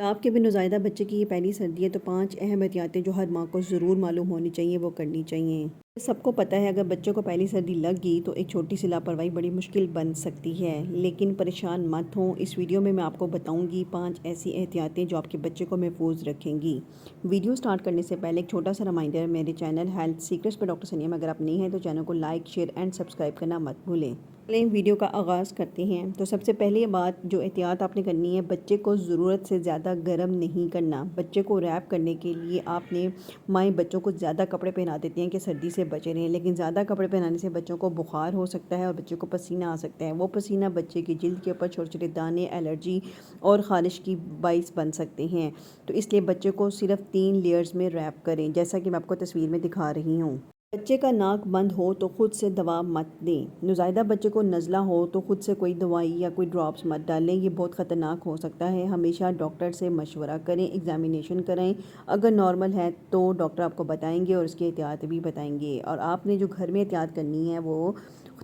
آپ کے بھی نوزائیدہ بچے کی یہ پہلی سردی ہے تو 5 اہم احتیاطیں جو ہر ماں کو ضرور معلوم ہونی چاہیے وہ کرنی چاہیے۔ سب کو پتہ ہے اگر بچوں کو پہلی سردی لگ گئی تو ایک چھوٹی سی لاپرواہی بڑی مشکل بن سکتی ہے، لیکن پریشان مت ہوں۔ اس ویڈیو میں آپ کو بتاؤں گی 5 ایسی احتیاطیں جو آپ کے بچے کو محفوظ رکھیں گی۔ ویڈیو سٹارٹ کرنے سے پہلے ایک چھوٹا سا ریمائنڈر، میرے چینل ہیلتھ سیکرٹس پہ ڈاکٹر سنیم اگر آپ نہیں ہیں تو چینل کو لائک، شیئر اینڈ سبسکرائب کرنا مت بھولیں۔ چلیں ویڈیو کا آغاز کرتے ہیں۔ تو سب سے پہلی بات جو احتیاط آپ نے کرنی ہے، بچے کو ضرورت سے زیادہ گرم نہیں کرنا۔ بچے کو ریپ کرنے کے لیے آپ نے مائیں بچوں کو زیادہ کپڑے پہنا دیتی ہیں کہ سردی سے بچے رہیں، لیکن زیادہ کپڑے پہنانے سے بچوں کو بخار ہو سکتا ہے اور بچے کو پسینہ آ سکتا ہے۔ وہ پسینہ بچے کی جلد کے اوپر چھوٹے چھوٹے دانے، الرجی اور خارش کی باعث بن سکتے ہیں، تو اس لیے بچے کو صرف 3 لیئرز میں ریپ کریں، جیسا کہ میں آپ کو تصویر میں دکھا رہی ہوں۔ بچے کا ناک بند ہو تو خود سے دوا مت دیں۔ نوزائیدہ بچے کو نزلہ ہو تو خود سے کوئی دوائی یا کوئی ڈراپس مت ڈالیں، یہ بہت خطرناک ہو سکتا ہے۔ ہمیشہ ڈاکٹر سے مشورہ کریں، ایگزامینیشن کریں۔ اگر نارمل ہے تو ڈاکٹر آپ کو بتائیں گے اور اس کی احتیاط بھی بتائیں گے۔ اور آپ نے جو گھر میں احتیاط کرنی ہے وہ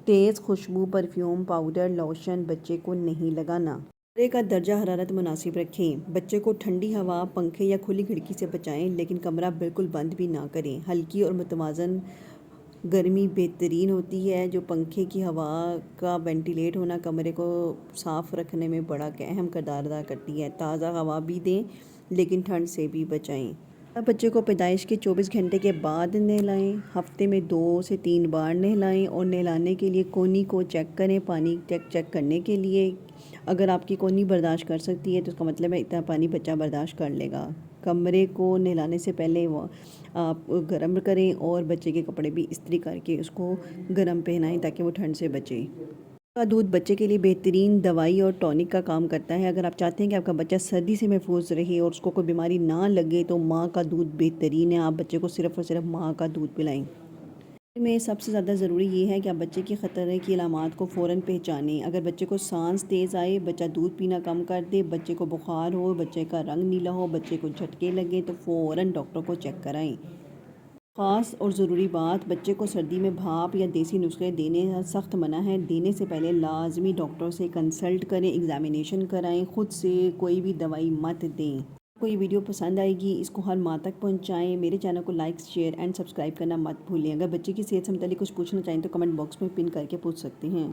تیز خوشبو، پرفیوم، پاؤڈر، لوشن بچے کو نہیں لگانا۔ کمرے کا درجہ حرارت مناسب رکھیں۔ بچے کو ٹھنڈی ہوا، پنکھے یا کھلی کھڑکی سے بچائیں، لیکن کمرہ بالکل بند بھی نہ کریں۔ ہلکی اور متوازن گرمی بہترین ہوتی ہے۔ جو پنکھے کی ہوا کا وینٹیلیٹ ہونا کمرے کو صاف رکھنے میں بڑا اہم کردار ادا کرتی ہے۔ تازہ ہوا بھی دیں لیکن ٹھنڈ سے بھی بچائیں۔ بچے کو پیدائش کے 24 گھنٹے کے بعد نہلائیں۔ ہفتے میں 2 سے 3 بار نہلائیں اور نہلانے کے لیے کونی کو چیک کریں، پانی چیک کرنے کے لیے۔ اگر آپ کی کونی برداشت کر سکتی ہے تو اس کا مطلب ہے اتنا پانی بچہ برداشت کر لے گا۔ کمرے کو نہلانے سے پہلے آپ گرم کریں اور بچے کے کپڑے بھی استری کر کے اس کو گرم پہنائیں تاکہ وہ ٹھنڈ سے بچے۔ کا دودھ بچے کے لیے بہترین دوائی اور ٹونک کا کام کرتا ہے۔ اگر آپ چاہتے ہیں کہ آپ کا بچہ سردی سے محفوظ رہے اور اس کو کوئی بیماری نہ لگے تو ماں کا دودھ بہترین ہے۔ آپ بچے کو صرف اور صرف ماں کا دودھ پلائیں۔ میں سب سے زیادہ ضروری یہ ہے کہ آپ بچے کی خطرے کی علامات کو فوراً پہچانیں۔ اگر بچے کو سانس تیز آئے، بچہ دودھ پینا کم کر دے، بچے کو بخار ہو، بچے کا رنگ نیلا ہو، بچے کو جھٹکے لگے تو فوراً ڈاکٹر کو چیک کرائیں۔ خاص اور ضروری بات، بچے کو سردی میں بھاپ یا دیسی نسخے دینے سخت منع ہے۔ دینے سے پہلے لازمی ڈاکٹر سے کنسلٹ کریں، ایگزامینیشن کرائیں، خود سے کوئی بھی دوائی مت دیں۔ آپ کو یہ ویڈیو پسند آئے گی، اس کو ہر ماں تک پہنچائیں۔ میرے چینل کو لائک، شیئر اینڈ سبسکرائب کرنا مت بھولیں۔ اگر بچے کی صحت سے متعلق کچھ پوچھنا چاہیں تو کمنٹ باکس میں پن کر کے پوچھ سکتے ہیں۔